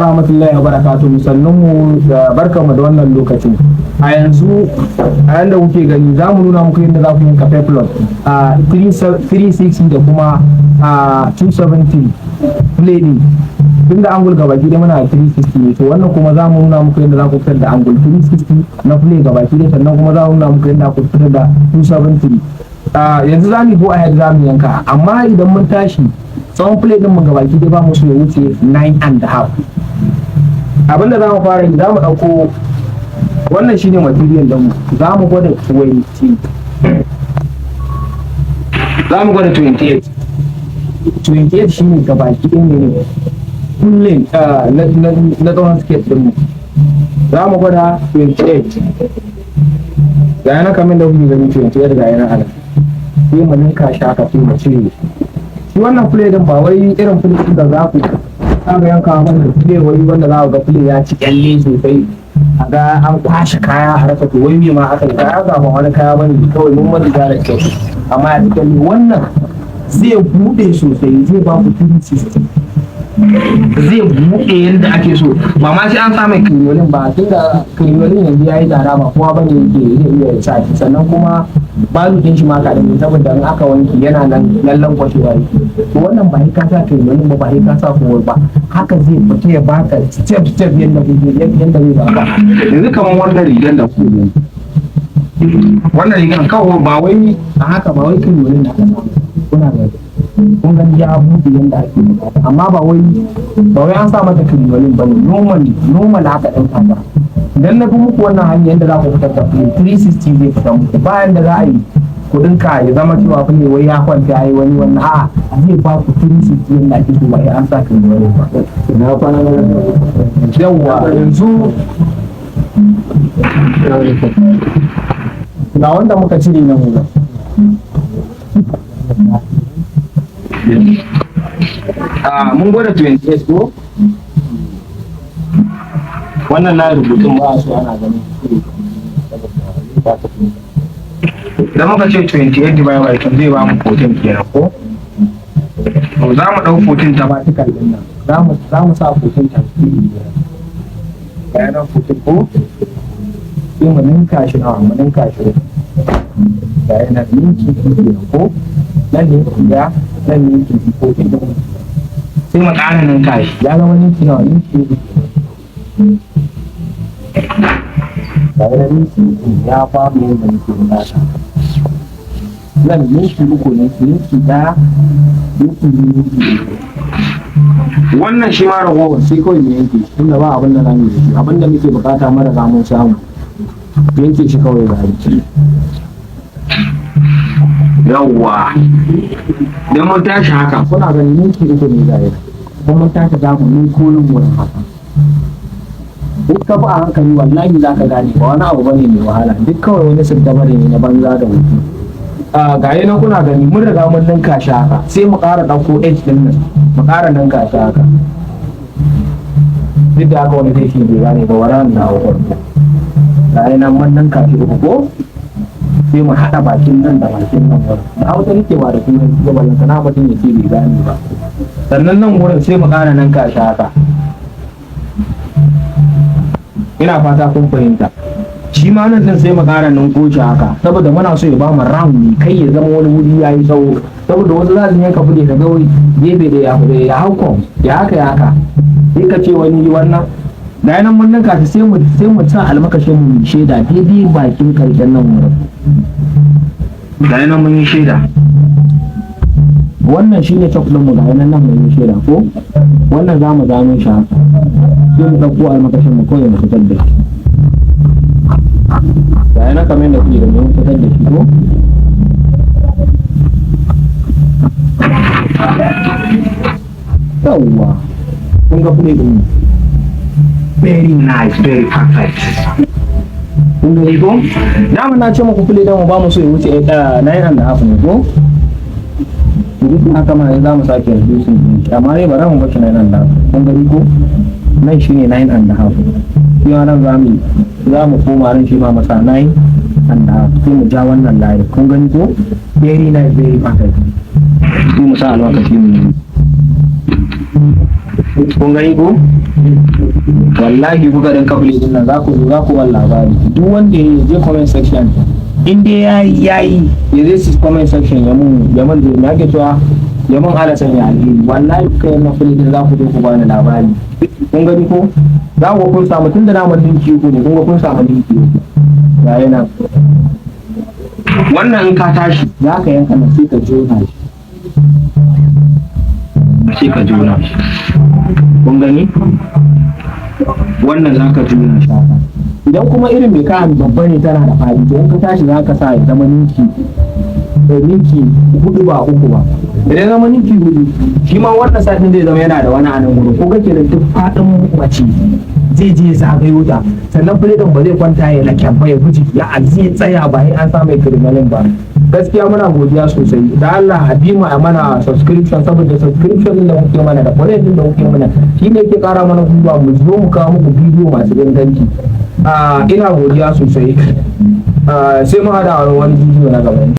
rahmatullahi wa barakatuhu, sannun mu da barkamu da wannan lokacin. A yanzu a yanda kuke gani za mu nuna muku yadda za ku yanka Peplum a 360 da kuma a 270 blading. Tun da angul gabaki dai muna 360 ne, to wannan kuma za mu nuna muku yadda za ku fitar da angul 360 na play gabaki dai, sannan kuma za mu nuna muku yadda ku fitar da 270. Yanzu za mu go ahead za mu yanka, amma idan mun tashi tsawon play din mu gabaki dai ba mu so ya wuce 9.5. Abinda za mu fara yi, za mu ɗauko wannan shine material din mu, za mu gwada 20, za mu gwada 28 shine gabaki ɗin ne kullum na tsawon skate din mu, za mu gwada 28 ga yana kamar da kuke gani 28 ga yana ana, sai mu ninka shi haka sai mu cire shi. Wannan play din ba wai irin play din da za ku ga yanka wannan play wai wanda za ku ga play ya ci kyalle sosai, a ga an kwashe kaya a rasa to wai me ma aka kaya ga ba wani kaya bane kawai mun wani da kyau, amma ya kyalle wannan zai bude sosai, zai ba ku 360, zai buɗe yadda ake so, ba ma sai an sa mai kiryolin ba, tun da kiryolin yanzu ya yi tsada ba kowa bane yake zai iya sa shi, sannan kuma balu din shi ma ka da mai, saboda in aka wanki yana nan lallan kwashewa yake. To wannan ba ka sa kiryolin ba ka sa kowar ba, haka zai fita ya baka step yadda zai baka. Yanzu kamar wannan rigar da ku wannan rigar kawai ba wai a haka ba wai kiryolin da aka samu kuna da kun gani ya buɗe yadda ake bukata, amma ba wai an sa mata kiryolin ba ne, normal haka ɗan fata. Idan na fi muku wannan hanyar yadda za ku fitar da 360 zai fita muku, bayan da za a yi kuɗin ka ya zama cewa ne wai ya kwanta ya yi wani wannan, a'a zai ba ku 360 yadda ake so, ba an sa kiryolin ba. Na kwana na yawwa yanzu ga wanda muka cire nan wurin. Mun gwada 28 ko wannan na rubutun ba su ana ganin idan muka ce 28 divided by 2 zai ba mu 14 kenan ko, to za mu ɗau 14 ta vertical din nan, za mu sa 14 ta bayanan 14 ko sai mu ninka shi mu ninka shi bayanan ninki kenan ko, nan ne ya nan ne ke ko sai mu ƙara nan kai ya zama ninki nawa, ninki bayan ninki ya ba mu yadda muke bukata. Nan ninki uku ne, ninki ɗaya, ninki biyu, wannan shi ma ragowar sai kawai mu yanke tunda ba abin da za mu yi da shi, abin da muke bukata mara za mu samu yanke shi kawai za mu. Yawwa idan mun tashi haka kuna ganin ninki uku ne zai, kuma mun tashi za mu ninko nan wurin haka. Duk ka ba a hankali wallahi za ka gane ba wani abu bane mai wahala, duk kawai wani sirtabare ne na banza da wuce. Ga yi nan kuna gani mun riga mun ninka shi haka, sai mu ƙara ɗauko edge ɗin nan mu ƙara ninka shi haka. Duk da haka wani zai shi bai gane ba wara na hau farko. Ga yi nan mun ninka shi uku ko sai mu haɗa bakin nan da bakin nan wurin, da hausa nake ba da kuma ya ballanta na mutum ya ce bai gane ba. Sannan nan wurin sai mu ƙara nan kashi haka. Ina fata kun fahimta. Shi ma nan din sai mu ƙara nan goce haka, saboda muna so ya ba mu round kai ya zama wani wuri ya yi tsawo, saboda wasu za su yanka bude ka ga gefe da ya haukom ya haka sai ka ce wani wannan da yanan mun ninka sai mu sa almakashin mu shaida daidai bakin karshen nan wurin. Da yanan mun yi shaida wannan shine chocolate mu, da yanan nan mun yi shaida ko wannan za mu gano shi haka, sai mu ɗauko almakashin mu kawai mu fitar da shi. Da yanan kamar da kuke da mun fitar da shi ko yawwa kun ga plate din very nice, very perfect. Kun gani ko? Dama na ce muku plate din mu ba mu so ya wuce 9.5 ne ko? Duk haka ma za mu sake yanzu sun yi, amma dai ba za mu bace 9.5. Kun gani ko? Nan shine 9.5. Shi ma nan za mu koma ran shi ma masa 9.5 sai mu ja wannan layi. Kun gani ko? Very nice, very perfect. Sai mu sa almakashi mu kun gani ko wallahi kuka dan kabli din nan za ku wani labari duk wanda ya je comment section in dai yayi ya zai su comment section ya mun da nake cewa ya mun ala sanya alheri wallahi kai na fili din za ku je ku bani labari kun gani ko za ku kun samu tunda na mun dinki ku ne kun samu dinki ga yana wannan in ka tashi za ka yanka na sai ka jona shi kun gani wannan za ka juna shi haka idan kuma irin mai kayan babba ne tana da fadi to in ka tashi za ka sa ya zama ninki 4 ba 3 ba idan zama ninki 4 shi ma wannan satin zai zama yana da wani anan gudu ko kake da duk fadin mace zai je zagayo ta sannan firidin ba zai kwanta ya laken ba ya guji ya alzi tsaya ba an sa mai kirmalin ba gaskiya muna godiya sosai da Allah hadima a mana subscription saboda subscription din da kuke mana da comment din da kuke mana shi ne ke kara mana gwiwa mu zo mu kawo muku bidiyo masu inganci ina godiya sosai sai mu hada wani bidiyo na gaba